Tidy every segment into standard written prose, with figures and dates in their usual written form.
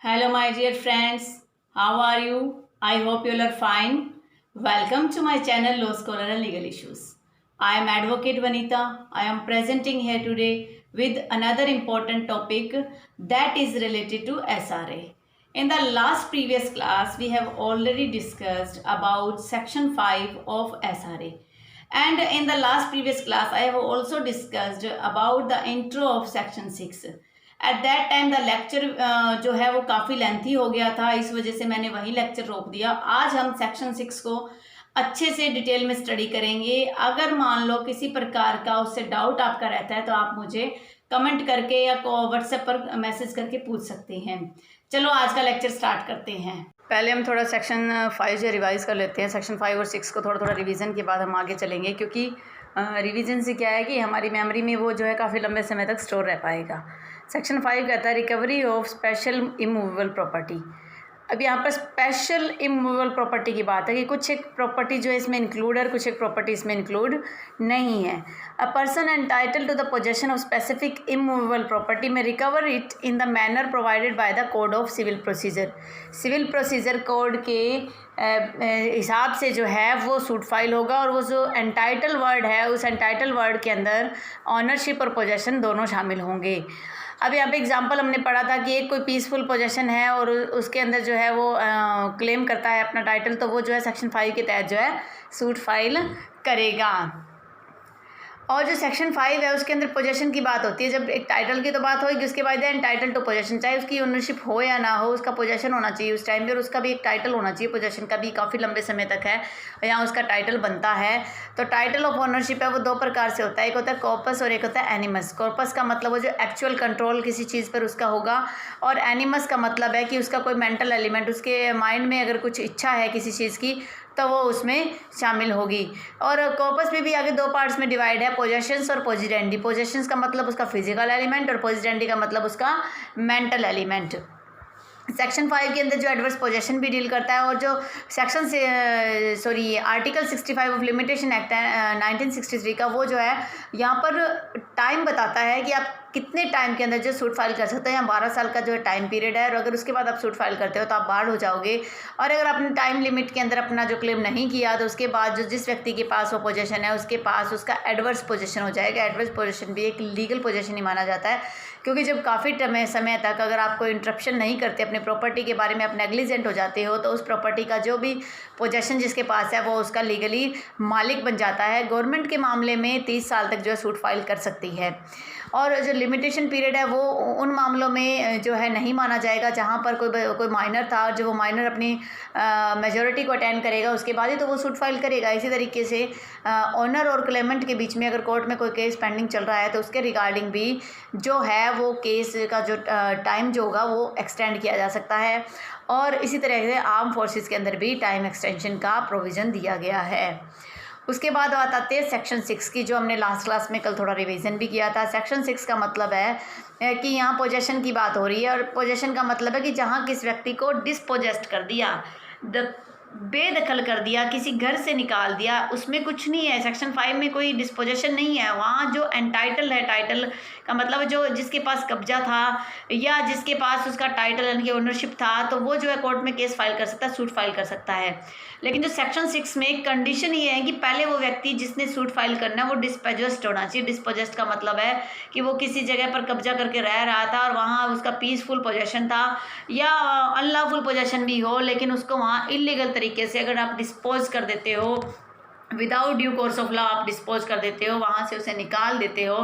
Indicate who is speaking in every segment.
Speaker 1: Hello, my dear friends. How are you? I hope you all are fine. Welcome to my channel Law Scholar and Legal Issues. I am Advocate Vanita. I am presenting here today with another important topic that is related to SRA. In the last previous class, we have already discussed about Section 5 of SRA. And in the last previous class, I have also discussed about the intro of Section 6. At that time the lecture जो है वो काफ़ी lengthy हो गया था, इस वजह से मैंने वही लेक्चर रोक दिया। आज हम सेक्शन 6 को अच्छे से डिटेल में स्टडी करेंगे। अगर मान लो किसी प्रकार का उससे डाउट आपका रहता है तो आप मुझे कमेंट करके या व्हाट्सएप पर मैसेज करके पूछ सकते हैं। चलो आज का लेक्चर स्टार्ट करते हैं। पहले हम थोड़ा सेक्शन 5 से रिवाइज कर लेते हैं। सेक्शन 5 और 6 को थोड़ा थोड़ा रिवीजन के बाद हम आगे चलेंगे, क्योंकि रिवीजन से क्या है कि हमारी मेमोरी में वो जो है काफ़ी लंबे समय तक स्टोर रह पाएगा। सेक्शन 5 कहता है recovery of special immovable property. अब यहाँ पर स्पेशल इमूवेबल प्रॉपर्टी की बात है कि कुछ एक प्रॉपर्टी जो है इसमें इंक्लूड है और कुछ एक प्रॉपर्टी इसमें इंक्लूड नहीं है। A person entitle to the possession of specific immovable property में recover it in the manner provided by the code of civil procedure. Civil procedure code के हिसाब से जो है वो सूट फाइल होगा, और वो जो एंटाइटल वर्ड है उस एंटाइटल वर्ड के अंदर ऑनरशिप और पोजेशन दोनों शामिल होंगे। अब यहाँ पे एग्जांपल हमने पढ़ा था कि एक कोई पीसफुल पोजेशन है और उसके अंदर जो है वो क्लेम करता है अपना टाइटल, तो वो जो है सेक्शन 5 के तहत जो है सूट फाइल करेगा। और जो सेक्शन 5 है उसके अंदर पोजेशन की बात होती है। जब एक टाइटल की तो बात होगी, उसके बाद एंटाइटल टू पोजेशन, चाहे उसकी ओनरशिप हो या ना हो, उसका पोजेशन होना चाहिए उस टाइम पे, और उसका भी एक टाइटल होना चाहिए। पोजेशन का भी काफ़ी लंबे समय तक है यहाँ उसका टाइटल बनता है। तो टाइटल ऑफ ओनरशिप है वो दो प्रकार से होता है, एक होता है कॉर्पस और एक होता है एनिमस। कॉर्पस का मतलब वो जो एक्चुअल कंट्रोल किसी चीज़ पर उसका होगा, और एनिमस का मतलब है कि उसका कोई मेंटल एलिमेंट, उसके माइंड में अगर कुछ इच्छा है किसी चीज़ की तो वो उसमें शामिल होगी। और कॉर्पस में भी आगे दो पार्ट्स में डिवाइड है, पोजेशंस और पोजिडेंडी। पोजेशंस का मतलब उसका फिजिकल एलिमेंट और पोजिडेंडी का मतलब उसका मेंटल एलिमेंट। सेक्शन 5 के अंदर जो एडवर्स पोजेशन भी डील करता है, और जो सेक्शन से आर्टिकल 65 ऑफ लिमिटेशन एक्ट है 1963 का, वो जो है यहाँ पर टाइम बताता है कि आप कितने टाइम के अंदर जो सूट फाइल कर सकते हैं। यहाँ 12 साल का जो है टाइम पीरियड है, और अगर उसके बाद आप सूट फाइल करते हो तो आप बार्ड हो जाओगे। और अगर आपने टाइम लिमिट के अंदर अपना जो क्लेम नहीं किया तो उसके बाद जो जिस व्यक्ति के पास वो पोजीशन है उसके पास उसका एडवर्स पोजीशन हो जाएगा। एडवर्स पोजीशन भी एक लीगल पोजीशन ही माना जाता है, क्योंकि जब काफ़ी समय तक अगर आप कोई इंटरप्शन नहीं करते अपने प्रॉपर्टी के बारे में, आप नेग्लिजेंट हो जाते हो, तो उस प्रॉपर्टी का जो भी पोजेशन जिसके पास है वो उसका लीगली मालिक बन जाता है। गवर्नमेंट के मामले में 30 साल तक जो है सूट फाइल कर सकती है। और जो लिमिटेशन पीरियड है वो उन मामलों में जो है नहीं माना जाएगा जहाँ पर कोई माइनर था, जो वो माइनर अपनी मेजॉरिटी को अटेंड करेगा उसके बाद ही तो वो सूट फाइल करेगा। इसी तरीके से ऑनर और क्लेमेंट के बीच में अगर कोर्ट में कोई केस पेंडिंग चल रहा है तो उसके रिगार्डिंग भी जो है वो केस का जो टाइम जो होगा वो एक्सटेंड किया जा सकता है। और इसी तरह से आर्म फोर्सेस के अंदर भी टाइम एक्सटेंशन का प्रोविज़न दिया गया है। उसके बाद बात आती है सेक्शन 6 की, जो हमने लास्ट क्लास में कल थोड़ा रिवीजन भी किया था। सेक्शन 6 का मतलब है कि यहाँ पोजेशन की बात हो रही है, और पोजेशन का मतलब है कि जहाँ किस व्यक्ति को डिस्पोजेस्ट कर दिया, बेदखल कर दिया, किसी घर से निकाल दिया, उसमें कुछ नहीं है। सेक्शन 5 में कोई डिस्पोजेशन नहीं है। वहाँ जो एंटाइटल है, टाइटल का मतलब जो जिसके पास कब्जा था या जिसके पास उसका टाइटल यानी कि ओनरशिप था, तो वो जो है कोर्ट में केस फाइल कर सकता है, सूट फाइल कर सकता है। लेकिन जो सेक्शन 6 में एक कंडीशन ये है कि पहले वो व्यक्ति जिसने सूट फाइल करना है वो डिस्पोजेस्ट होना चाहिए। डिस्पोजेस्ट का मतलब है कि वो किसी जगह पर कब्जा करके रह रहा था और वहाँ उसका पीसफुल पोजेशन था, या अनलॉफुल पोजेशन भी हो, लेकिन उसको वहाँ इलीगल तरीके से अगर आप डिस्पोज कर देते हो, without due course of law आप डिस्पोज कर देते हो, वहाँ से उसे निकाल देते हो,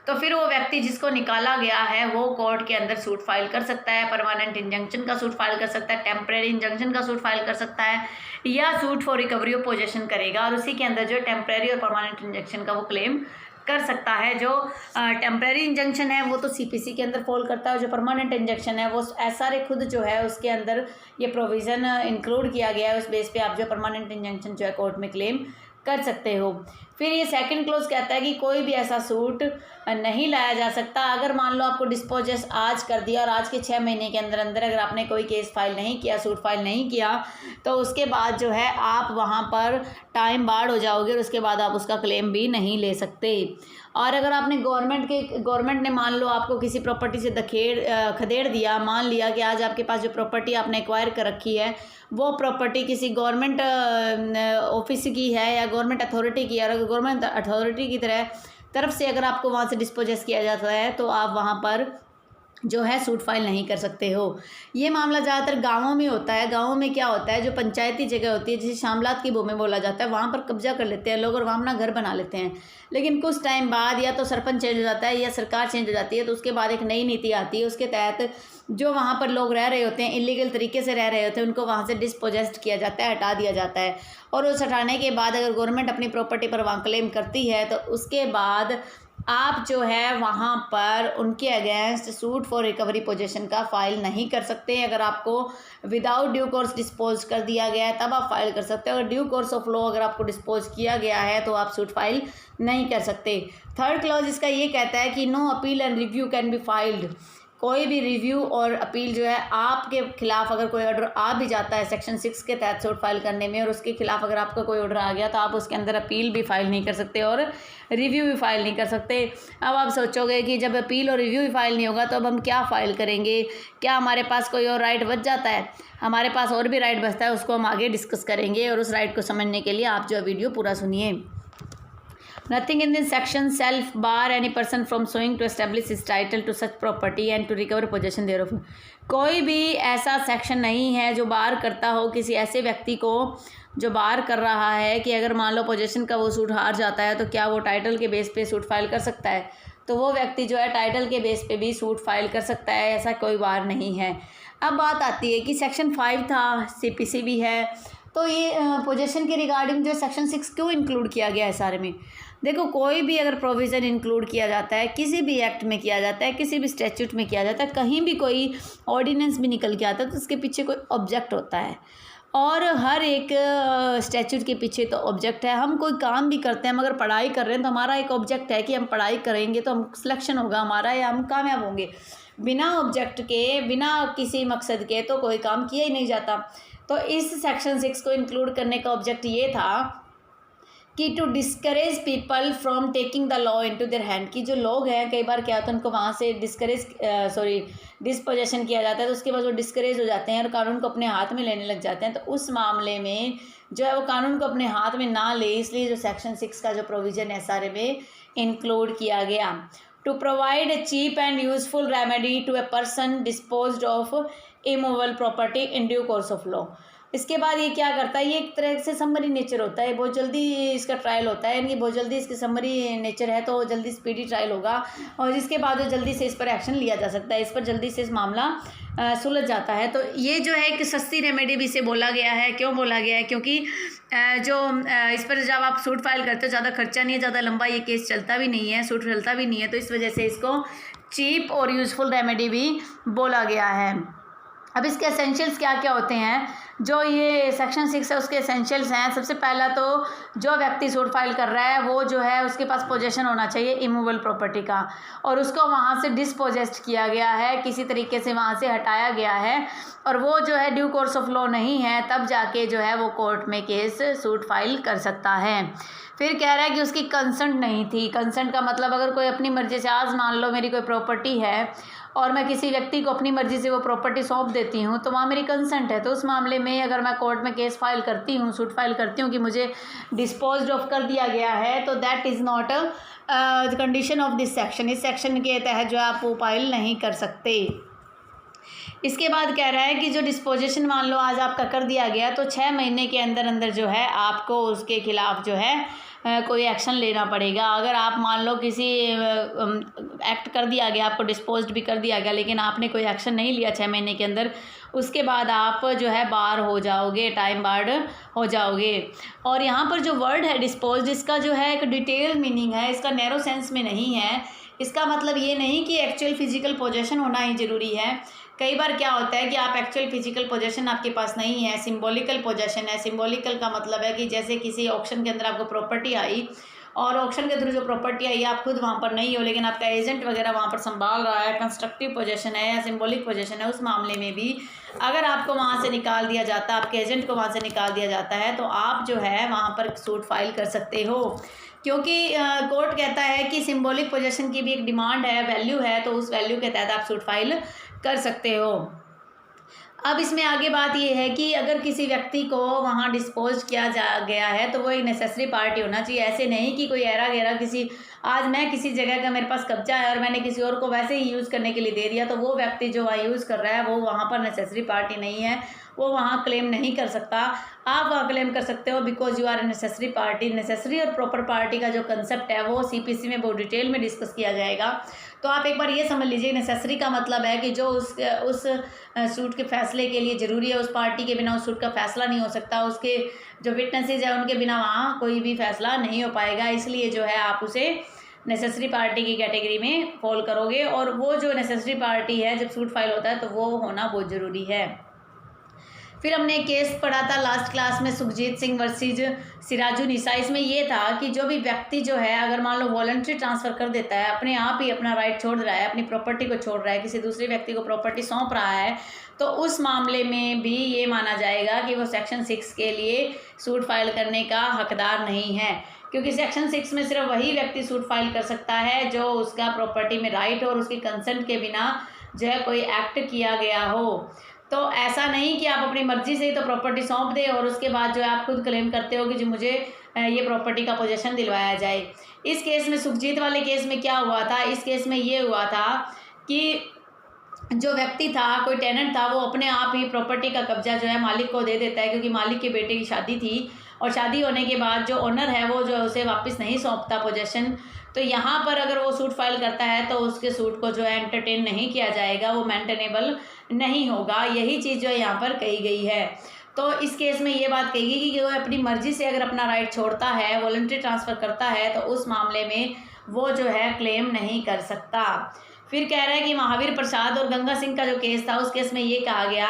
Speaker 1: तो फिर वो व्यक्ति जिसको निकाला गया है वो कोर्ट के अंदर सूट फाइल कर सकता है। परमानेंट इंजंक्शन का सूट फाइल कर सकता है, टेम्परेरी इंजंक्शन का सूट फाइल कर सकता है, या suit for recovery of possession करेगा, और उसी के अंदर जो टेम्परेरी और परमानेंट इंजंक्शन का वो क्लेम कर सकता है। जो टेम्परेरी इंजंक्शन है वो तो सीपीसी के अंदर फॉल करता है, जो परमानेंट इंजंक्शन है वो एसआरए खुद जो है उसके अंदर ये प्रोविज़न इंक्लूड किया गया है। उस बेस पे आप जो परमानेंट इंजंक्शन जो है कोर्ट में क्लेम कर सकते हो। फिर ये सेकंड क्लोज कहता है कि कोई भी ऐसा सूट नहीं लाया जा सकता अगर मान लो आपको डिस्पोजेस आज कर दिया और आज के 6 महीने के अंदर अंदर अगर आपने कोई केस फाइल नहीं किया, सूट फाइल नहीं किया, तो उसके बाद जो है आप वहाँ पर टाइम बार्ड हो जाओगे और उसके बाद आप उसका क्लेम भी नहीं ले सकते। और अगर आपने गवर्नमेंट ने मान लो आपको किसी प्रॉपर्टी से खदेड़ दिया, मान लिया कि आज आपके पास जो प्रॉपर्टी आपने एक्वायर कर रखी है वो प्रॉपर्टी किसी गवर्नमेंट ऑफिस की है या गवर्नमेंट अथॉरिटी की है, और अगर गवर्नमेंट अथॉरिटी की तरफ से अगर आपको वहाँ से डिस्पोजेस किया जाता है तो आप वहाँ पर जो है सूट फाइल नहीं कर सकते हो। ये मामला ज़्यादातर गाँवों में होता है। गाँवों में क्या होता है, जो पंचायती जगह होती है जिसे शामलात की भूमि बोला जाता है, वहाँ पर कब्जा कर लेते हैं लोग और वहाँ अपना घर बना लेते हैं। लेकिन कुछ टाइम बाद या तो सरपंच चेंज हो जाता है या सरकार चेंज हो जाती है, तो उसके बाद एक नई नीति आती है। उसके तहत जो वहाँ पर लोग रह रहे होते हैं, इलीगल तरीके से रह रहे होते हैं, उनको वहाँ से डिस्पोजेस्ट किया जाता है, हटा दिया जाता है। और उस हटाने के बाद अगर गवर्नमेंट अपनी प्रॉपर्टी पर वहाँ क्लेम करती है तो उसके बाद आप जो है वहाँ पर उनके against suit for recovery position का फाइल नहीं कर सकते। अगर आपको विदाउट ड्यू कोर्स डिस्पोज कर दिया गया है तब आप फाइल कर सकते हो। अगर ड्यू कोर्स ऑफ लॉ अगर आपको डिस्पोज किया गया है तो आप सूट फाइल नहीं कर सकते। थर्ड क्लॉज इसका ये कहता है कि no appeal and review can be filed. कोई भी रिव्यू और अपील जो है आपके खिलाफ अगर कोई ऑर्डर आ भी जाता है सेक्शन 6 के तहत सूट फाइल करने में, और उसके खिलाफ अगर आपका कोई ऑर्डर आ गया तो आप उसके अंदर अपील भी फाइल नहीं कर सकते और रिव्यू भी फाइल नहीं कर सकते। अब आप सोचोगे कि जब अपील और रिव्यू भी फाइल नहीं होगा तो अब हम क्या फाइल करेंगे, क्या हमारे पास कोई और राइट बच जाता है? हमारे पास और भी राइट बचता है, उसको हम आगे डिस्कस करेंगे। और उस राइट को समझने के लिए आप जो वीडियो पूरा सुनिए। Nothing in this section shall bar any person from suing to establish his title to such property and to recover possession thereof। कोई भी ऐसा सेक्शन नहीं है जो बार करता हो किसी ऐसे व्यक्ति को, जो बार कर रहा है कि अगर मान लो पोजेशन का वो सूट हार जाता है तो क्या वो टाइटल के बेस पे सूट फाइल कर सकता है। तो वो व्यक्ति जो है टाइटल के बेस पे भी सूट फाइल कर सकता है, ऐसा कोई बार नहीं है। अब बात आती है कि सेक्शन 5 था, CPC भी है, तो ये पोजेशन के रिगार्डिंग जो सेक्शन 6 क्यों इंक्लूड किया गया है सारे में। देखो, कोई भी अगर प्रोविज़न इंक्लूड किया जाता है, किसी भी एक्ट में किया जाता है, किसी भी स्टैट्यूट में किया जाता है, कहीं भी कोई ऑर्डिनेंस भी निकल के आता है तो उसके पीछे कोई ऑब्जेक्ट होता है। और हर एक स्टैट्यूट के पीछे तो ऑब्जेक्ट है। हम कोई काम भी करते हैं, हम अगर पढ़ाई कर रहे हैं तो हमारा एक ऑब्जेक्ट है कि हम पढ़ाई करेंगे तो हम सिलेक्शन होगा हमारा या हम कामयाब होंगे। बिना ऑब्जेक्ट के, बिना किसी मकसद के तो कोई काम किया ही नहीं जाता। तो इस सेक्शन 6 को इंक्लूड करने का ऑब्जेक्ट ये था कि to discourage people from taking the law into their hand, कि जो लोग हैं कई बार क्या होता है उनको वहाँ से डिस्पोजेशन किया जाता है, तो उसके बाद वो डिस्करेज हो जाते हैं और कानून को अपने हाथ में लेने लग जाते हैं। तो उस मामले में जो है वो कानून को अपने हाथ में ना ले, इसलिए जो सेक्शन 6 का जो प्रोविज़न है सारे में इंक्लूड किया गया। To provide a cheap and useful remedy to a person dispossessed of immovable property in due course of law. इसके बाद ये क्या करता है, ये एक तरह से समरी नेचर होता है, बहुत जल्दी इसका ट्रायल होता है, यानी कि बहुत जल्दी इसकी समरी नेचर है तो जल्दी स्पीडी ट्रायल होगा और जिसके बाद जल्दी से इस पर एक्शन लिया जा सकता है, इस पर जल्दी से इस मामला सुलझ जाता है। तो ये जो है एक सस्ती रेमेडी भी इसे बोला गया है। क्यों बोला गया है? क्योंकि इस पर जब आप सूट फाइल करते हो ज़्यादा खर्चा नहीं है, ज़्यादा लंबा ये केस चलता भी नहीं है, सूट चलता भी नहीं है, तो इस वजह से इसको चीप और यूजफुल रेमेडी भी बोला गया है। अब इसके एसेंशियल्स क्या क्या होते हैं, जो ये सेक्शन 6 है उसके एसेंशियल्स हैं। सबसे पहला तो जो व्यक्ति सूट फाइल कर रहा है वो जो है उसके पास पोजेशन होना चाहिए इमूवेबल प्रॉपर्टी का, और उसको वहाँ से डिस्पोजेस्ट किया गया है, किसी तरीके से वहाँ से हटाया गया है, और वो जो है ड्यू कोर्स ऑफ लॉ नहीं है, तब जाके जो है वो कोर्ट में केस सूट फाइल कर सकता है। फिर कह रहा है कि उसकी कंसेंट नहीं थी। कंसेंट का मतलब अगर कोई अपनी मर्ज़ी से, आज मान लो मेरी कोई प्रॉपर्टी है और मैं किसी व्यक्ति को अपनी मर्ज़ी से वो प्रॉपर्टी सौंप देती हूँ तो वहाँ मेरी कंसेंट है। तो उस मामले में अगर मैं कोर्ट में केस फाइल करती हूँ, सूट फाइल करती हूँ कि मुझे डिस्पोज्ड ऑफ कर दिया गया है, तो that is not the condition of this section. इस सेक्शन के तहत जो आप वो फाइल नहीं कर सकते। इसके बाद कह रहा है कि जो डिस्पोजिशन मान लो आज आपका कर दिया गया तो 6 महीने के अंदर अंदर जो है आपको उसके खिलाफ जो है कोई एक्शन लेना पड़ेगा। अगर आप मान लो किसी एक्ट कर दिया गया, आपको डिस्पोज्ड भी कर दिया गया, लेकिन आपने कोई एक्शन नहीं लिया 6 महीने के अंदर, उसके बाद आप जो है बार हो जाओगे, टाइम बार्ड हो जाओगे। और यहाँ पर जो वर्ड है डिस्पोज्ड, इसका जो है एक डिटेल मीनिंग है, इसका नैरो सेंस में नहीं है। इसका मतलब ये नहीं कि एक्चुअल फिजिकल पोजेशन होना ही ज़रूरी है। कई बार क्या होता है कि आप एक्चुअल फिजिकल पोजेशन आपके पास नहीं है, सिंबॉलिकल पोजेशन है। सिंबॉलिकल का मतलब है कि जैसे किसी ऑक्शन के अंदर आपको प्रॉपर्टी आई और ऑक्शन के थ्रू जो प्रॉपर्टी आई आप खुद वहाँ पर नहीं हो, लेकिन आपका एजेंट वगैरह वहाँ पर संभाल रहा है, कंस्ट्रक्टिव पोजेशन है या सिंबॉलिक पोजेशन है, उस मामले में भी अगर आपको वहाँ से निकाल दिया जाता है, आपके एजेंट को वहाँ से निकाल दिया जाता है, तो आप जो है वहाँ पर सूट फाइल कर सकते हो, क्योंकि कोर्ट कहता है कि सिंबॉलिक पोजेशन की भी एक डिमांड है, वैल्यू है, तो उस वैल्यू के तहत आप सूट फाइल कर सकते हो। अब इसमें आगे बात ये है कि अगर किसी व्यक्ति को वहाँ डिस्पोज किया जा गया है तो वो एक नेसेसरी पार्टी होना चाहिए। ऐसे नहीं कि कोई ऐरा गैरा किसी, आज मैं किसी जगह का मेरे पास कब्जा है और मैंने किसी और को वैसे ही यूज़ करने के लिए दे दिया, तो वो व्यक्ति जो वहाँ यूज़ कर रहा है वो वहाँ पर नेसेसरी पार्टी नहीं है, वो वहाँ क्लेम नहीं कर सकता। आप वहाँ क्लेम कर सकते हो because you are a necessary party. Necessary और प्रॉपर पार्टी का जो कंसेप्ट है वो सीपीसी में बहुत डिटेल में डिस्कस किया जाएगा। तो आप एक बार ये समझ लीजिए, नेसेसरी का मतलब है कि जो उस सूट के फैसले के लिए ज़रूरी है, उस पार्टी के बिना उस सूट का फैसला नहीं हो सकता, उसके जो विटनेसेस है उनके बिना वहाँ कोई भी फैसला नहीं हो पाएगा। इसलिए जो है आप उसे नेसेसरी पार्टी की कैटेगरी में फॉल करोगे, और वो जो नेसेसरी पार्टी है जब सूट फाइल होता है तो वो होना बहुत ज़रूरी है। फिर हमने एक केस पढ़ा था लास्ट क्लास में, सुखजीत सिंह वर्सेज सिराजुन्निसा। इसमें ये था कि जो भी व्यक्ति जो है अगर मान लो वॉलंटरी ट्रांसफ़र कर देता है, अपने आप ही अपना राइट छोड़ रहा है, अपनी प्रॉपर्टी को छोड़ रहा है, किसी दूसरे व्यक्ति को प्रॉपर्टी सौंप रहा है, तो उस मामले में भी ये माना जाएगा कि वो सेक्शन 6 के लिए सूट फाइल करने का हकदार नहीं है, क्योंकि सेक्शन 6 में सिर्फ वही व्यक्ति सूट फाइल कर सकता है जो उसका प्रॉपर्टी में राइट और उसके कंसेंट के बिना जो है कोई एक्ट किया गया हो। तो ऐसा नहीं कि आप अपनी मर्जी से ही तो प्रॉपर्टी सौंप दें और उसके बाद जो है आप खुद क्लेम करते हो कि जो मुझे ये प्रॉपर्टी का पोजीशन दिलवाया जाए। इस केस में, सुखजीत वाले केस में क्या हुआ था, इस केस में ये हुआ था कि जो व्यक्ति था, कोई टेनेंट था, वो अपने आप ही प्रॉपर्टी का कब्जा जो है मालिक को दे देता है, क्योंकि मालिक के बेटे की शादी थी और शादी होने के बाद जो ओनर है वो जो उसे वापस नहीं सौंपता पोजीशन। तो यहाँ पर अगर वो सूट फाइल करता है तो उसके सूट को जो है एंटरटेन नहीं किया जाएगा, वो मेंटेनेबल नहीं होगा। यही चीज़ जो है यहाँ पर कही गई है। तो इस केस में ये बात कही गई कि वो अपनी मर्जी से अगर अपना राइट छोड़ता है, वॉलंटरी ट्रांसफ़र करता है, तो उस मामले में वो जो है क्लेम नहीं कर सकता। फिर कह रहा है कि महावीर प्रसाद और गंगा सिंह का जो केस था, उस केस में ये कहा गया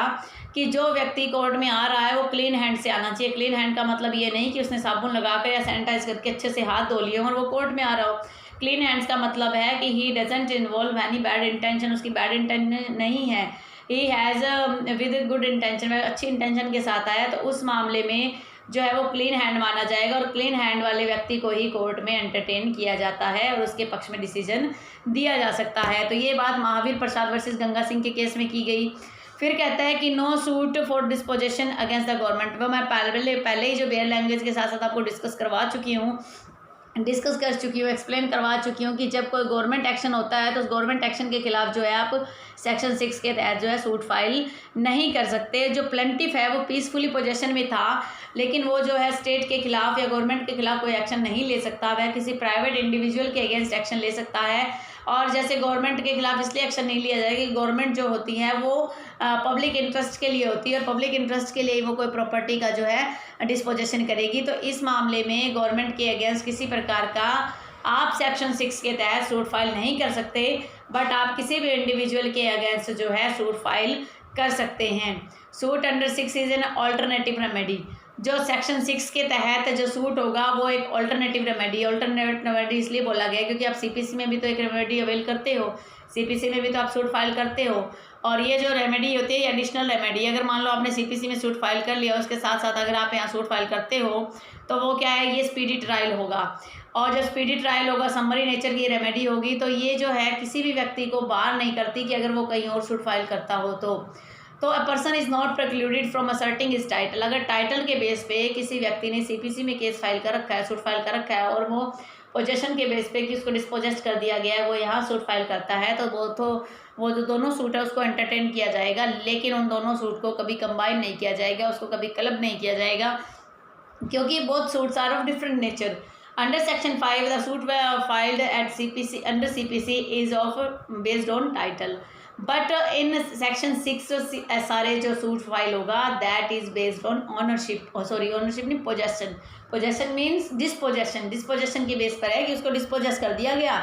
Speaker 1: कि जो व्यक्ति कोर्ट में आ रहा है वो क्लीन हैंड से आना चाहिए। क्लीन हैंड का मतलब ये नहीं कि उसने साबुन लगाकर या सैनिटाइज करके अच्छे से हाथ धो लिए और वो कोर्ट में आ रहा हो। क्लीन हैंड्स का मतलब है कि he doesn't involve any bad intention, उसकी बैड इंटेंशन नहीं है, he has with good intention, अच्छी इंटेंशन के साथ आया, तो उस मामले में जो है वो क्लीन हैंड माना जाएगा और क्लीन हैंड वाले व्यक्ति को ही कोर्ट में एंटरटेन किया जाता है और उसके पक्ष में डिसीजन दिया जा सकता है। तो ये बात महावीर प्रसाद वर्सेस गंगा सिंह के केस में की गई। फिर कहता है कि no suit for dispossession against the government. वो मैं पहले ही जो बेयर लैंग्वेज के साथ साथ आपको डिस्कस कर चुकी हूँ, एक्सप्लेन करवा चुकी हूँ कि जब कोई गवर्नमेंट एक्शन होता है तो उस गवर्नमेंट एक्शन के खिलाफ जो है आप सेक्शन 6 के तहत जो है सूट फाइल नहीं कर सकते। जो प्लेंटिफ है वो पीसफुली पोजेशन में था, लेकिन वो जो है स्टेट के खिलाफ या गवर्नमेंट के खिलाफ कोई एक्शन नहीं ले सकता, वह किसी प्राइवेट इंडिविजुअल के अगेंस्ट एक्शन ले सकता है। और जैसे गवर्नमेंट के खिलाफ इसलिए एक्शन नहीं लिया जाएगा कि गवर्नमेंट जो होती है वो पब्लिक इंटरेस्ट के लिए होती है और पब्लिक इंटरेस्ट के लिए वो कोई प्रॉपर्टी का जो है डिस्पोजेशन करेगी। तो इस मामले में गवर्नमेंट के अगेंस्ट किसी प्रकार का आप सेक्शन 6 के तहत सूट फाइल नहीं कर सकते, बट आप किसी भी इंडिविजुअल के अगेंस्ट जो है सूट फाइल कर सकते हैं। Suit under 6 is an alternative remedy. जो सेक्शन 6 के तहत जो सूट होगा वो एक ऑल्टरनेटिव रेमेडी इसलिए बोला गया क्योंकि आप सीपीसी में भी तो एक रेमेडी अवेल करते हो, सीपीसी में भी तो आप सूट फाइल करते हो, और ये जो रेमेडी होती है एडिशनल रेमेडी, अगर मान लो आपने सीपीसी में सूट फाइल कर लिया, उसके साथ साथ अगर आप यहाँ सूट फाइल करते हो तो वो क्या है, ये स्पीडी ट्रायल होगा, और जब स्पीडी ट्रायल होगा समरी नेचर की रेमेडी होगी, तो ये जो है किसी भी व्यक्ति को बार नहीं करती कि अगर वो कहीं और सूट फाइल करता हो तो a person is not precluded from asserting his title. अगर टाइटल के बेस पे किसी व्यक्ति ने सीपीसी में केस फाइल कर रखा है, सूट फाइल कर रखा है, और वो पोजेशन के बेस पे कि उसको डिस्पोजेस्ट कर दिया गया है, वो यहाँ सूट फाइल करता है, तो वो जो दोनों सूट है उसको एंटरटेन किया जाएगा, लेकिन उन दोनों सूट को कभी कंबाइन नहीं किया जाएगा, उसको कभी क्लब नहीं किया जाएगा, क्योंकि both suits are of different nature. Under section 5 the suit filed at CPC under CPC is of based on title, but in section 6 सारे जो सूट फाइल होगा that is based on ownership, ownership नहीं, possession means dispossession की base पर है कि उसको dispossess कर दिया गया,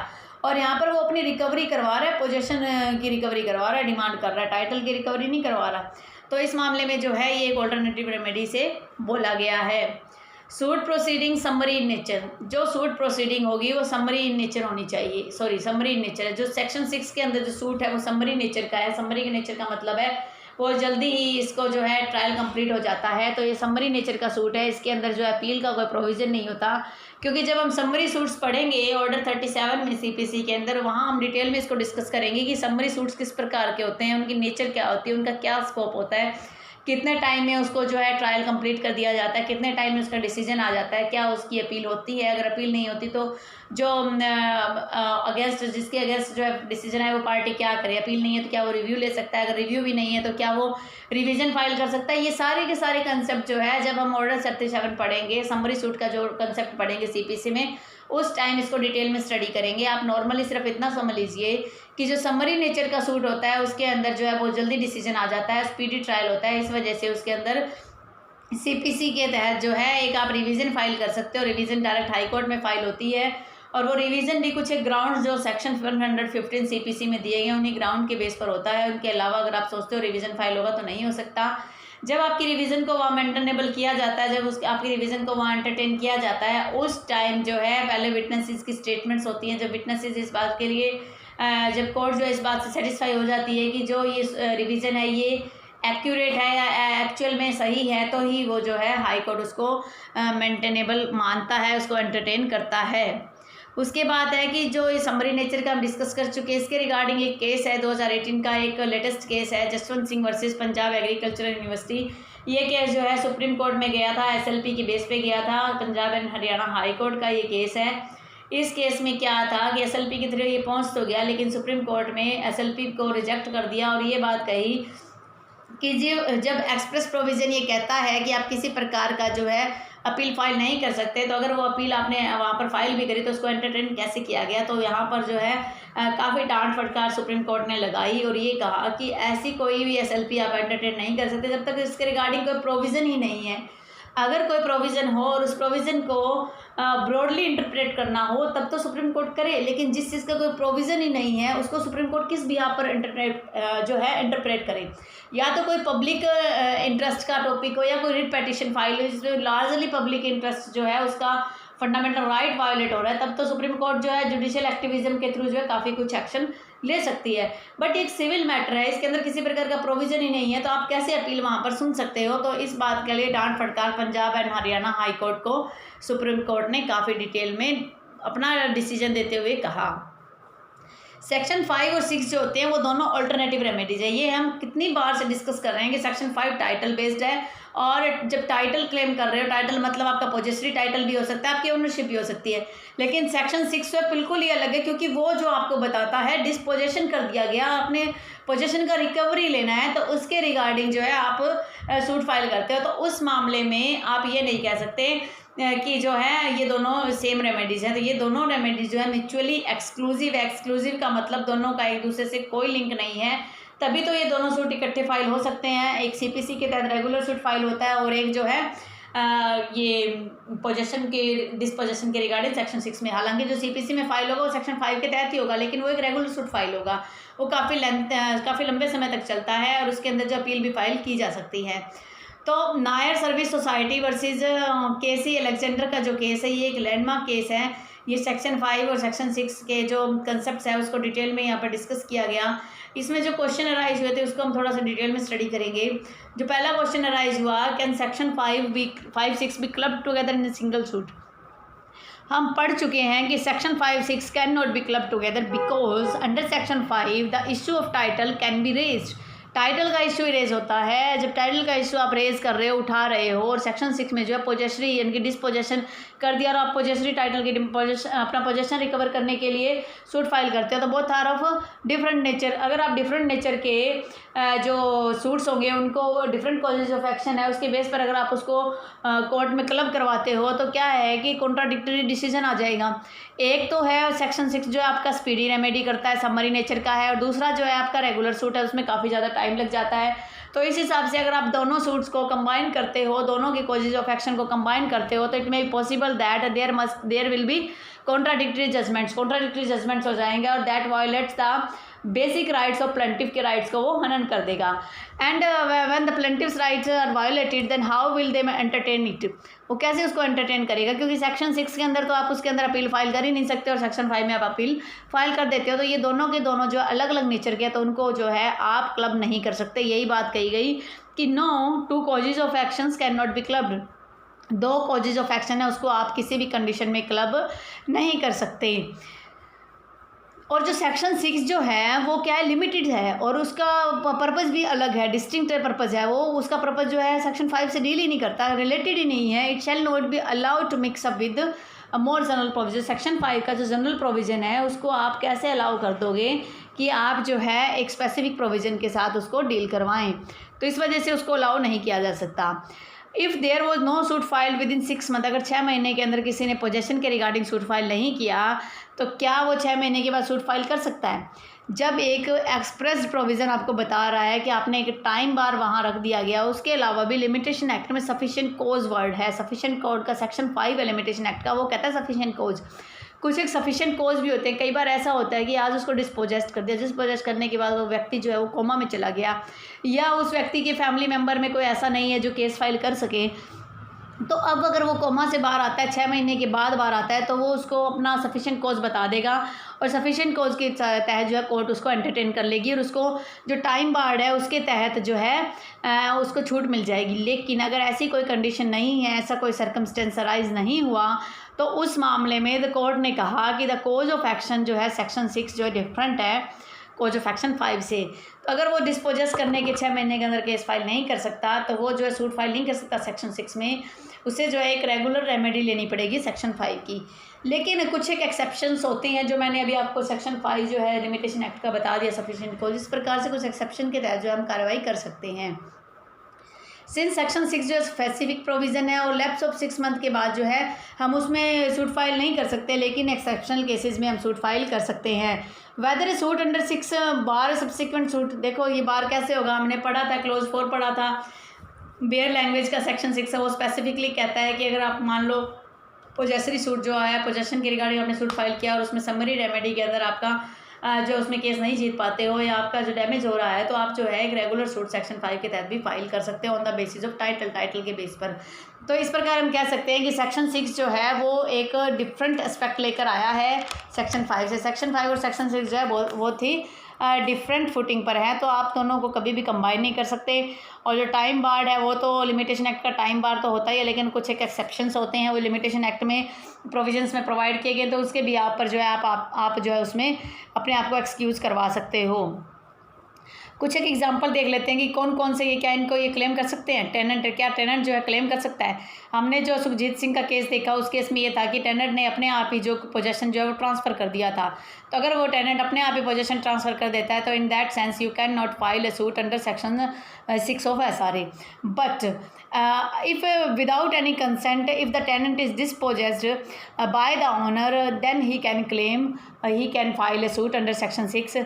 Speaker 1: और यहाँ पर वो अपनी रिकवरी करवा रहा है, पोजेशन की रिकवरी करवा रहा है, डिमांड कर रहा है, टाइटल की रिकवरी नहीं करवा रहा। तो इस मामले में जो है ये एक ऑल्टरनेटिव रेमेडी से बोला गया है। Suit proceeding summary in nature, जो सूट प्रोसीडिंग होगी वो समरी इन नेचर होनी चाहिए, समरी इन नेचर है। जो सेक्शन 6 के अंदर जो सूट है वो समरी नेचर का है। समरी के नेचर का मतलब है वो जल्दी ही इसको जो है ट्रायल कंप्लीट हो जाता है। तो ये समरी नेचर का सूट है, इसके अंदर जो है अपील का कोई प्रोविज़न नहीं होता, क्योंकि जब हम समरी सूट्स पढ़ेंगे ऑर्डर 37 में सीपीसी के अंदर, वहाँ हम डिटेल में इसको डिस्कस करेंगे कि समरी सूट्स किस प्रकार के होते हैं, उनकी नेचर क्या होती है, उनका क्या स्कोप होता है, कितने टाइम में उसको जो है ट्रायल कंप्लीट कर दिया जाता है, कितने टाइम में उसका डिसीजन आ जाता है, क्या उसकी अपील होती है, अगर अपील नहीं होती तो जो अगेंस्ट जिसके अगेंस्ट जो है डिसीजन है वो पार्टी क्या करे, अपील नहीं है तो क्या वो रिव्यू ले सकता है, अगर रिव्यू भी नहीं है तो क्या वो रिवीजन फाइल कर सकता है। ये सारे के सारे कंसेप्ट जो है जब हम ऑर्डर 37 पढ़ेंगे, समरी सूट का जो कंसेप्ट पढ़ेंगे सीपीसी में, उस टाइम इसको डिटेल में स्टडी करेंगे। आप नॉर्मली सिर्फ इतना समझ लीजिए कि जो समरी नेचर का सूट होता है उसके अंदर जो है बहुत जल्दी डिसीजन आ जाता है, स्पीडी ट्रायल होता है, इस वजह से उसके अंदर सीपीसी के तहत जो है एक आप रिवीजन फाइल कर सकते हो। रिवीजन डायरेक्ट हाई कोर्ट में फाइल होती है, और वो रिवीजन भी कुछ एक ग्राउंड जो सेक्शन 115 सीपीसी में दिए गए उन्हीं ग्राउंड के बेस पर होता है। उनके अलावा अगर आप सोचते हो रिवीजन फाइल होगा तो नहीं हो सकता। जब आपकी रिवीजन को वहाँ मेंटेनेबल किया जाता है, जब आपकी रिवीजन को वहाँ एंटरटेन किया जाता है, उस टाइम जो है पहले विटनेसेस की स्टेटमेंट्स होती हैं। जब विटनेसेस इस बात के लिए जब कोर्ट जो इस बात से सेटिस्फाई हो जाती है कि जो ये रिवीजन है ये एक्यूरेट है या एक्चुअल में सही है, तो ही वो जो है हाई कोर्ट उसको मेंटेनेबल मानता है, उसको एंटरटेन करता है। उसके बाद है कि जो ये समरी नेचर का हम डिस्कस कर चुके हैं, इसके रिगार्डिंग एक केस है 2018 का, एक लेटेस्ट केस है Jaswant Singh versus Punjab agricultural university. ये केस जो है सुप्रीम कोर्ट में गया था, एसएलपी की बेस पे गया था, Punjab and Haryana high court का ये केस है। इस केस में क्या था कि एसएलपी के थ्रू ये पहुंच तो गया, लेकिन सुप्रीम कोर्ट में एसएलपी को रिजेक्ट कर दिया और ये बात कही कि जब एक्सप्रेस प्रोविज़न ये कहता है कि आप किसी प्रकार का जो है अपील फाइल नहीं कर सकते, तो अगर वो अपील आपने वहाँ पर फाइल भी करी तो उसको एंटरटेन कैसे किया गया। तो यहाँ पर जो है काफ़ी डांट फटकार सुप्रीम कोर्ट ने लगाई और ये कहा कि ऐसी कोई भी एसएलपी आप एंटरटेन नहीं कर सकते जब तक इसके रिगार्डिंग कोई प्रोविज़न ही नहीं है। अगर कोई प्रोविज़न हो और उस प्रोविज़न को ब्रॉडली इंटरप्रेट करना हो तब तो सुप्रीम कोर्ट करे, लेकिन जिस चीज़ का कोई प्रोविज़न ही नहीं है उसको सुप्रीम कोर्ट किस भी यहाँ पर इंटरप्रेट करे। या तो कोई पब्लिक इंटरेस्ट का टॉपिक हो या कोई रिट पिटीशन फाइल हो जिसमें लार्जली पब्लिक इंटरेस्ट जो है उसका फंडामेंटल राइट वायलेट हो रहा है, तब तो सुप्रीम कोर्ट जो है जुडिशियल एक्टिविज्म के थ्रू जो है काफ़ी कुछ एक्शन ले सकती है। बट एक सिविल मैटर है, इसके अंदर किसी प्रकार का प्रोविजन ही नहीं है, तो आप कैसे अपील वहाँ पर सुन सकते हो। तो इस बात के लिए डांट फटकार Punjab and Haryana high court को सुप्रीम कोर्ट ने काफ़ी डिटेल में अपना डिसीजन देते हुए कहा। सेक्शन 5 और 6 जो होते हैं वो दोनों अल्टरनेटिव रेमेडीज है। ये हम कितनी बार से डिस्कस कर रहे हैं कि सेक्शन 5 टाइटल बेस्ड है, और जब टाइटल क्लेम कर रहे हो, टाइटल मतलब आपका पोजेसरी टाइटल भी हो सकता है, आपकी ओनरशिप भी हो सकती है, लेकिन सेक्शन 6 है बिल्कुल ही अलग है, क्योंकि वो जो आपको बताता है डिस्पोजेशन कर दिया गया, आपने पोजेशन का रिकवरी लेना है, तो उसके रिगार्डिंग जो है आप सूट फाइल करते हो। तो उस मामले में आप ये नहीं कह सकते कि जो है ये दोनों सेम रेमेडीज हैं। तो ये दोनों रेमेडीज जो है म्यूचुअली एक्सक्लूसिव है। एक्सक्लूसिव का मतलब दोनों का एक दूसरे से कोई लिंक नहीं है, तभी तो ये दोनों सूट इकट्ठे फाइल हो सकते हैं। एक सीपीसी के तहत रेगुलर सूट फाइल होता है और एक जो है ये पोजेशन के डिस्पोजेशन के रिगार्डिंग सेक्शन 6 में। हालांकि जो सीपीसी में फाइल होगा वो सेक्शन 5 के तहत ही होगा, लेकिन वो एक रेगुलर सूट फाइल होगा, वो काफ़ी लंबे समय तक चलता है और उसके अंदर जो अपील भी फाइल की जा सकती है। तो नायर सर्विस सोसाइटी वर्सेस केसी अलेक्जेंडर का जो केस है ये एक लैंडमार्क केस है। ये सेक्शन 5 और सेक्शन 6 के जो कंसेप्ट है उसको डिटेल में यहाँ पर डिस्कस किया गया। इसमें जो क्वेश्चन अराइज हुए थे उसको हम थोड़ा सा डिटेल में स्टडी करेंगे। जो पहला क्वेश्चन अराइज हुआ, can section 5-6 be club together in single suit. हम पढ़ चुके हैं कि section 5-6 can not be club together because under section 5 the issue of title can be raised. Title का इशू रेज होता है जब टाइटल का इशू आप रेज कर रहे हो, उठा रहे हो, और सेक्शन 6 में जो है पोजेसरी यानी कि डिस्पोजेशन कर दिया और आप पोजेसरी टाइटल की अपना पोजेशन रिकवर करने के लिए सूट फाइल करते हो। तो both are of different nature. अगर आप डिफरेंट नेचर के जो सूट्स होंगे उनको डिफरेंट कॉजेज ऑफ एक्शन है उसके बेस पर अगर आप उसको कोर्ट में क्लब करवाते हो तो क्या है कि कॉन्ट्राडिक्टरी डिसीजन आ जाएगा। एक तो है सेक्शन 6 जो है आपका स्पीडी रेमेडी करता है, समरी नेचर का है, और दूसरा जो है आपका रेगुलर सूट है, उसमें काफ़ी ज़्यादा टाइम लग जाता है। तो इस हिसाब से अगर आप दोनों सूट्स को कंबाइन करते हो, दोनों के कॉजेज ऑफ एक्शन को कंबाइन करते हो, तो it may be possible that there will be contradictory judgments हो जाएंगे और that violates the basic rights of plaintiff के राइट्स को वो हनन कर देगा। And when the plaintiffs rights are violated then how will they entertain it, वो कैसे उसको एंटरटेन करेगा, क्योंकि सेक्शन 6 के अंदर तो आप उसके अंदर अपील फाइल कर ही नहीं सकते और सेक्शन 5 में आप अपील फाइल कर देते हो। तो ये दोनों के दोनों जो अलग अलग नेचर के, तो उनको जो है आप क्लब नहीं कर सकते। यही बात कही गई कि no two causes of actions can not be clubbed, दो कॉजेज ऑफ एक्शन है उसको आप किसी भी कंडीशन में क्लब नहीं कर सकते। और जो सेक्शन 6 जो है वो क्या है, लिमिटेड है और उसका पर्पज़ भी अलग है, डिस्टिंक्ट पर्पज़ है वो। उसका पर्पज़ जो है सेक्शन 5 से डील ही नहीं करता, रिलेटेड ही नहीं है। It shall not be allowed to mix up with more general provision. Section 5 का जो जनरल प्रोविज़न है उसको आप कैसे अलाउ कर दोगे कि आप जो है एक स्पेसिफिक प्रोविज़न के साथ उसको डील करवाएं, तो इस वजह से उसको अलाउ नहीं किया जा सकता। If there was no suit file within 6 month, अगर 6 महीने के अंदर किसी ने पोजेशन के रिगार्डिंग सूट फाइल नहीं किया तो क्या वो 6 महीने के बाद सूट फाइल कर सकता है? जब एक एक्सप्रेस प्रोविज़न आपको बता रहा है कि आपने एक टाइम बार वहाँ रख दिया गया, उसके अलावा भी लिमिटेशन एक्ट में सफिशिएंट कोज वर्ड है, सफिशिएंट कोड का सेक्शन 5 है लिमिटेशन एक्ट का, वो कहता है सफिशिएंट कोज। कुछ एक सफिशिएंट कोज भी होते हैं, कई बार ऐसा होता है कि आज उसको डिस्पोजेस्ट कर दिया, डिस्पोजेस्ट करने के बाद वो व्यक्ति जो है वो कोमा में चला गया, या उस व्यक्ति के फैमिली मेम्बर में कोई ऐसा नहीं है जो केस फाइल कर सके, तो अब अगर वो कोमा से बाहर आता है, 6 महीने के बाद बाहर आता है, तो वो उसको अपना सफिशिएंट कोज बता देगा और सफिशिएंट कोज के तहत जो है कोर्ट उसको एंटरटेन कर लेगी और उसको जो टाइम बार्ड है उसके तहत जो है उसको छूट मिल जाएगी। लेकिन अगर ऐसी कोई कंडीशन नहीं है, ऐसा कोई सर्कमस्टेंस अराइज नहीं हुआ, तो उस मामले में द कोर्ट ने कहा कि द कोज ऑफ एक्शन जो है सेक्शन 6 जो है डिफरेंट है कोज ऑफ एक्शन 5 से। तो अगर वो डिस्पोजेस करने के 6 महीने के अंदर केस फाइल नहीं कर सकता, तो वो जो है सूट फाइल नहीं कर सकता सेक्शन 6 में, उसे जो है एक रेगुलर रेमेडी लेनी पड़ेगी सेक्शन 5 की। लेकिन कुछ एक एक्सेप्शंस होते हैं जो मैंने अभी आपको सेक्शन 5 जो है लिमिटेशन एक्ट का बता दिया सफिशिएंट कोज, इस प्रकार से कुछ एक्सेप्शन के तहत जो हम कार्रवाई कर सकते हैं। सिंस सेक्शन 6 जो है स्पेसिफिक प्रोविज़न है और लैप्स ऑफ 6 मंथ के बाद जो है हम उसमें सूट फाइल नहीं कर सकते, लेकिन एक्सेप्शनल केसेस में हम सूट फाइल कर सकते हैं। Whether a suit under 6 bar subsequent suit, देखो ये बार कैसे होगा, हमने पढ़ा था क्लोज 4 पढ़ा था, बेयर लैंग्वेज का सेक्शन 6 है, वो स्पेसिफिकली कहता है कि अगर आप मान लो पोजेसरी सूट जो है पोजेशन के रिगार्डिंग आपने सूट फाइल किया और उसमें समरी रेमेडी के अंदर आपका जो उसमें केस नहीं जीत पाते हो या आपका जो डैमेज हो रहा है, तो आप जो है एक रेगुलर सूट सेक्शन 5 के तहत भी फाइल कर सकते हो on the basis of title के बेस पर। तो इस प्रकार हम कह सकते हैं कि सेक्शन 6 जो है वो एक डिफरेंट एस्पेक्ट लेकर आया है सेक्शन 5 से। सेक्शन 5 और सेक्शन 6 जो है वो थी डिफरेंट फुटिंग पर है, तो आप दोनों को कभी भी कंबाइन नहीं कर सकते। और जो टाइम बार्ड है वो तो लिमिटेशन एक्ट का टाइम बार तो होता ही है, लेकिन कुछ एक एक्सेप्शंस होते हैं वो लिमिटेशन एक्ट में प्रोविजंस में प्रोवाइड किए गए, तो उसके भी आप पर जो है आप जो है उसमें अपने आप को एक्सक्यूज़ करवा सकते हो। कुछ एक एग्जांपल देख लेते हैं कि कौन कौन से ये क्या इनको ये क्लेम कर सकते हैं। टेनेंट, क्या टेनेंट जो है क्लेम कर सकता है? हमने जो सुखजीत सिंह का केस देखा उस केस में ये था कि टेनेंट ने अपने आप ही जो पोजेशन जो है वो ट्रांसफ़र कर दिया था। तो अगर वो टेनेंट अपने आप ही पोजेशन ट्रांसफ़र कर देता है तो in that sense you can not file a suit under section 6 of SRA। But if without any consent, if the tenant is dispossessed by the owner, then he can claim, he can file a suit under section 6।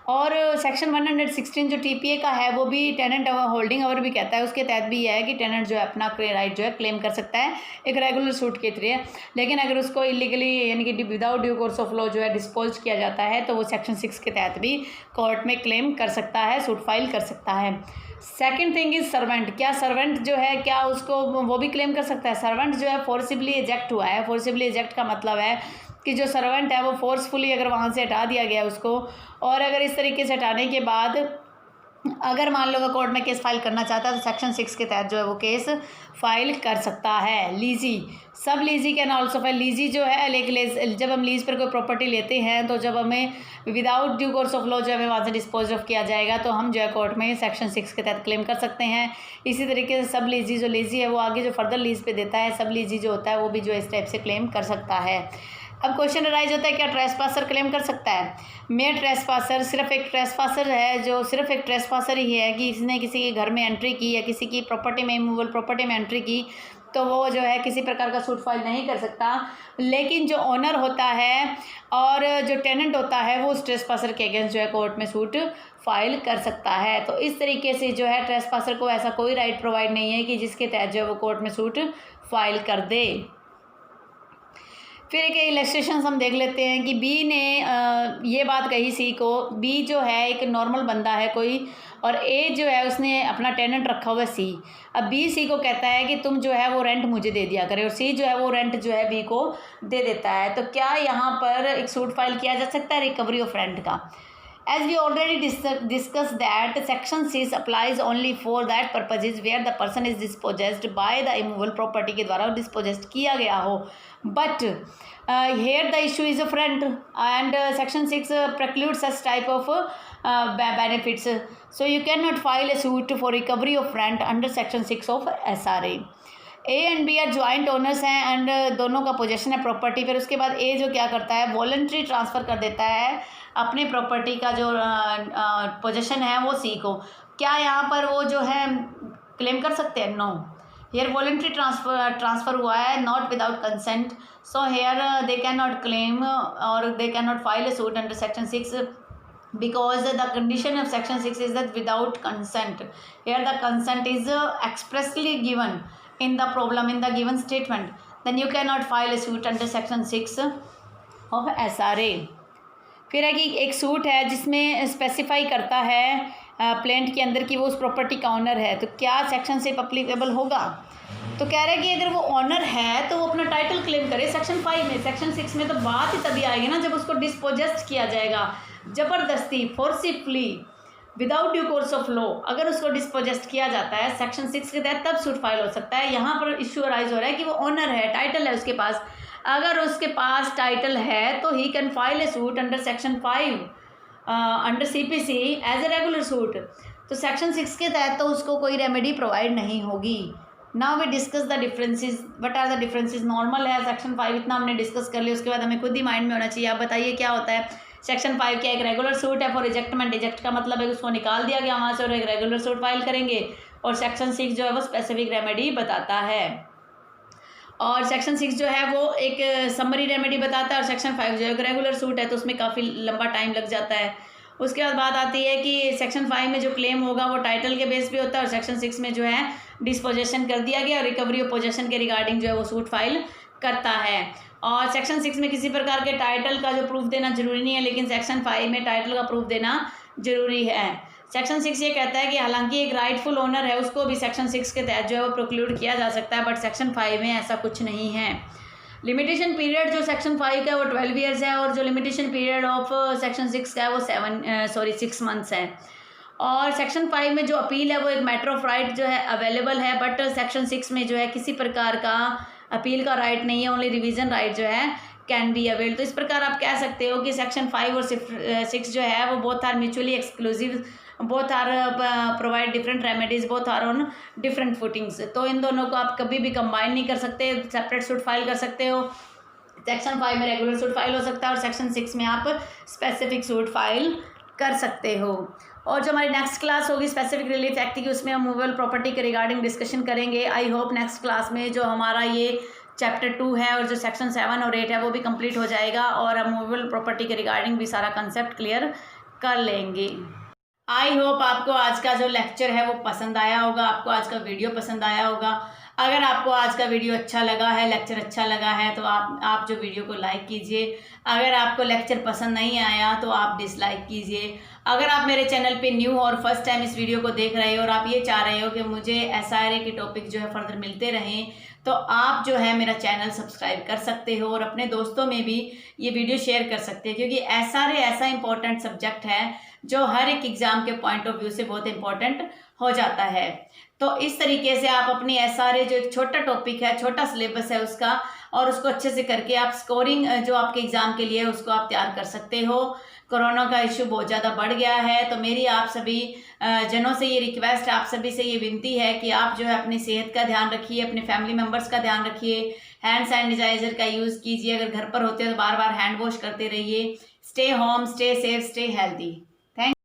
Speaker 1: और section 116 जो TPA का है वो भी tenant holding over भी कहता है, उसके तहत भी यह है कि टेनेंट जो है अपना राइट जो है क्लेम कर सकता है एक रेगुलर सूट के थ्रू। लेकिन अगर उसको इलीगली यानी कि without due course of law जो है डिस्पोज किया जाता है तो वो सेक्शन 6 के तहत भी कोर्ट में क्लेम कर सकता है, सूट फाइल कर सकता है। Second thing is servant. क्या सर्वेंट जो है क्या उसको वो भी क्लेम कर सकता है? सर्वेंट जो है फोर्सिबली एजेक्ट हुआ है। फोर्सिबली एजेक्ट का मतलब है कि जो सर्वेंट है वो फोर्सफुली अगर वहाँ से हटा दिया गया उसको, और अगर इस तरीके से हटाने के बाद अगर मान लो कोर्ट में केस फाइल करना चाहता है तो सेक्शन 6 के तहत जो है वो केस फाइल कर सकता है। लीजी, सब लीजी कैन ऑल्सो फाइल। लीजी जो है जब हम लीज पर कोई प्रॉपर्टी लेते हैं तो जब हमें without due course of law जो हमें वहाँ से डिस्पोज ऑफ किया जाएगा तो हम जो है कोर्ट में सेक्शन 6 के तहत क्लेम कर सकते हैं। इसी तरीके से सब लीजी जो लीजी है वो आगे जो फर्दर लीज पे देता है, सब लीजी जो होता है वो भी जो इस टाइप से क्लेम कर सकता है। अब क्वेश्चन अराइज होता है क्या ट्रेसपासर क्लेम कर सकता है? मेयर ट्रेसपासर सिर्फ एक ट्रेसपासर है जो सिर्फ एक ट्रेसपासर ही है कि इसने किसी के घर में एंट्री की या किसी की प्रॉपर्टी में मूवेबल प्रॉपर्टी में एंट्री की तो वो जो है किसी प्रकार का सूट फाइल नहीं कर सकता। लेकिन जो ओनर होता है और जो टेनेंट होता है वो उस ट्रेसपासर के अगेंस्ट जो है कोर्ट में सूट फाइल कर सकता है। तो इस तरीके से जो है ट्रेसपासर को ऐसा कोई राइट प्रोवाइड नहीं है कि जिसके तहत जो है वो कोर्ट में सूट फाइल कर दे। फिर एक इलस्ट्रेशन हम देख लेते हैं कि बी ने ये बात कही सी को। बी जो है एक नॉर्मल बंदा है कोई, और ए जो है उसने अपना टेनेंट रखा हुआ है सी। अब बी सी को कहता है कि तुम जो है वो रेंट मुझे दे दिया करे, और सी जो है वो रेंट जो है बी को दे देता है। तो क्या यहाँ पर एक सूट फाइल किया जा सकता है रिकवरी ऑफ रेंट का? As we already discussed that section 6 applies only for that purposes where the person is dispossessed by the immovable property के द्वारा dispossessed किया गया हो, but here the issue is of rent and section 6 precludes such type of benefits, so you cannot file a suit for recovery of rent under section 6 of SRA. A and B are joint owners हैं and दोनों का possession है property. फिर उसके बाद ए जो क्या करता है वॉलंटरी ट्रांसफ़र कर देता है अपने प्रॉपर्टी का जो पोजेशन है वो सी को। क्या यहाँ पर वो जो है क्लेम कर सकते हैं? नो, हेयर वॉलंटरी ट्रांसफ़र हुआ है, not without consent, so here they can not claim और they can not file a suit under section 6 because the condition of section 6 is that without consent. Here the consent is expressly given in the problem, in the given statement, then you cannot file a suit under section 6 of SRA. फिर है कि एक suit है जिसमें specify करता है plaint के अंदर कि वो उस प्रॉपर्टी का ऑनर है, तो क्या सेक्शन 6 अप्लीकेबल होगा? तो कह रहे हैं कि अगर वो ऑनर है तो वो अपना टाइटल क्लेम करे सेक्शन 5 में। सेक्शन 6 में तो बात ही तभी आएगी ना जब उसको डिस्पोजेस्ट किया जाएगा ज़बरदस्ती, forcefully, without due course of law. अगर उसको डिस्पोजेस्ट किया जाता है सेक्शन 6 के तहत तब सूट फाइल हो सकता है। यहाँ पर इश्यू अराइज हो रहा है कि वो ऑनर है, टाइटल है उसके पास। अगर उसके पास टाइटल है तो ही can file a suit under section 5 under CPC as a regular suit. तो सेक्शन 6 के तहत तो उसको कोई रेमेडी प्रोवाइड नहीं होगी। Now we discuss the differences. What are the differences? Normal है सेक्शन 5, इतना हमने डिस्कस कर लिया। उसके बाद हमें खुद ही माइंड में होना चाहिए। आप बताइए क्या होता है सेक्शन 5? क्या एक रेगुलर सूट है फॉर रिजेक्टमेंट? रिजेक्ट का मतलब है उसको निकाल दिया गया वहाँ से और एक रेगुलर सूट फाइल करेंगे। और सेक्शन 6 जो है वो स्पेसिफिक रेमेडी बताता है, और सेक्शन 6 जो है वो एक समरी रेमेडी बताता है, और सेक्शन 5 जो है एक रेगुलर सूट है तो उसमें काफ़ी लंबा टाइम लग जाता है। उसके बाद बात आती है कि सेक्शन 5 में जो क्लेम होगा वो टाइटल के बेस पे होता है, और सेक्शन 6 में जो है डिस्पोजेशन कर दिया गया और रिकवरी ऑफ पोजेशन के रिगार्डिंग जो है वो सूट फाइल करता है। और सेक्शन 6 में किसी प्रकार के टाइटल का जो प्रूफ देना जरूरी नहीं है, लेकिन सेक्शन 5 में टाइटल का प्रूफ देना जरूरी है। सेक्शन 6 ये कहता है कि हालांकि एक राइटफुल ओनर है उसको भी सेक्शन 6 के तहत जो है वो प्रोक्लूड किया जा सकता है, बट सेक्शन 5 में ऐसा कुछ नहीं है। लिमिटेशन पीरियड जो सेक्शन 5 का है वो 12 ईयर्स है, और जो लिमिटेशन पीरियड ऑफ सेक्शन 6 का है वो 6 मंथ्स है। और सेक्शन 5 में जो अपील है वो एक मैटर ऑफ राइट जो है अवेलेबल है, बट सेक्शन 6 में जो है किसी प्रकार का अपील का राइट नहीं है, ओनली रिवीजन राइट जो है कैन बी अवेल। तो इस प्रकार आप कह सकते हो कि सेक्शन 5 और 6 जो है वो both are mutually exclusive, both are provide different remedies, both are on different footings. तो इन दोनों को आप कभी भी कंबाइन नहीं कर सकते, सेपरेट सूट फाइल कर सकते हो। सेक्शन 5 में रेगुलर सूट फाइल हो सकता है और सेक्शन 6 में आप स्पेसिफिक सूट फाइल कर सकते हो। और जो हमारी नेक्स्ट क्लास होगी स्पेसिफिक रिलीफ एक्ट की, उसमें हम मूवेबल प्रॉपर्टी के रिगार्डिंग डिस्कशन करेंगे। आई होप नेक्स्ट क्लास में जो हमारा ये चैप्टर 2 है और जो सेक्शन 7 और 8 है वो भी कंप्लीट हो जाएगा, और हम मूवेबल प्रॉपर्टी के रिगार्डिंग भी सारा कंसेप्ट क्लियर कर लेंगे। आई होप आपको आज का जो लेक्चर है वो पसंद आया होगा, आपको आज का वीडियो पसंद आया होगा। अगर आपको आज का वीडियो अच्छा लगा है, लेक्चर अच्छा लगा है, तो आप जो वीडियो को लाइक कीजिए। अगर आपको लेक्चर पसंद नहीं आया तो आप डिसलाइक कीजिए। अगर आप मेरे चैनल पे न्यू और फर्स्ट टाइम इस वीडियो को देख रहे हो और आप ये चाह रहे हो कि मुझे SRA के टॉपिक जो है फर्दर मिलते रहें, तो आप जो है मेरा चैनल सब्सक्राइब कर सकते हो और अपने दोस्तों में भी ये वीडियो शेयर कर सकते हैं, क्योंकि SRA ऐसा इंपॉर्टेंट सब्जेक्ट है जो हर एक एग्ज़ाम के पॉइंट ऑफ व्यू से बहुत इंपॉर्टेंट हो जाता है। तो इस तरीके से आप अपनी SRA जो एक छोटा टॉपिक है, छोटा सिलेबस है उसका, और उसको अच्छे से करके आप स्कोरिंग जो आपके एग्ज़ाम के लिए उसको आप तैयार कर सकते हो। कोरोना का इशू बहुत ज़्यादा बढ़ गया है, तो मेरी आप सभी जनों से ये रिक्वेस्ट, आप सभी से ये विनती है कि आप जो है अपनी सेहत का ध्यान रखिए, अपने फैमिली मेम्बर्स का ध्यान रखिए, हैंड सैनिटाइजर का यूज़ कीजिए, अगर घर पर होते हैं तो बार बार हैंड वॉश करते रहिए। Stay home, stay safe, stay healthy.